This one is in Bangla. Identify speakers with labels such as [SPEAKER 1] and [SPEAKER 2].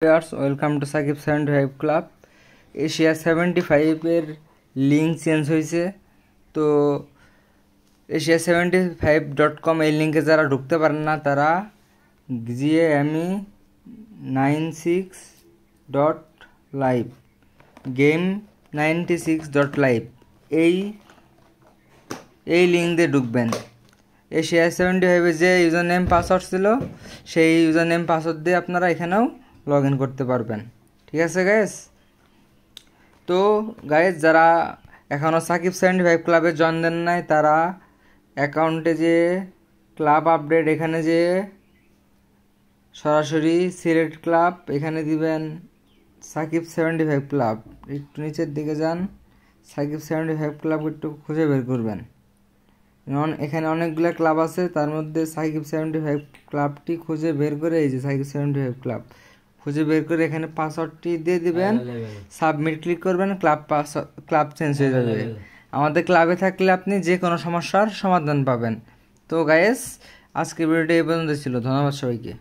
[SPEAKER 1] ওয়েলকাম টু সাকিব 75 ক্লাব। এশিয়া 75-এর লিঙ্ক চেঞ্জ হয়েছে। তো asia75.com এই লিঙ্কে যারা ঢুকতে পারেন না তারা game96.live game96.live এই লিঙ্ক দিয়ে ঢুকবেন। asia75-এ যে ইউজার নেম পাসওয়ার্ড ছিল সেই ইউজার নেম পাসওয়ার্ড দিয়ে আপনারা এখানেও লগ ইন করতে পারবেন। ঠিক আছে গাইস? তো গাইস, যারা এখনও সাকিব 75 ক্লাবে জয়েন দেন নাই তারা অ্যাকাউন্টে যে ক্লাব আপডেট এখানে যে সরাসরি সিলেক্ট ক্লাব এখানে দিবেন সাকিব 75 ক্লাব। একটু নিচের দিকে যান, সাকিব 75 ক্লাব একটু খুঁজে বের করবেন। এখানে অনেকগুলো ক্লাব আছে, তার মধ্যে সাকিব 75 ক্লাবটি খুঁজে বের করে এই যে সাকিব 75 ক্লাব খুঁজে বের করে এখানে পাসওয়ার্ডটি দিয়ে দিবেন, সাবমিট ক্লিক করবেন, ক্লাব চেঞ্জ হয়ে যাবে। আমাদের ক্লাবে থাকলে আপনি যে কোনো সমস্যার সমাধান পাবেন। তো গাইস, আজকের ভিডিওটি এই পর্যন্ত ছিল। ধন্যবাদ সবাইকে।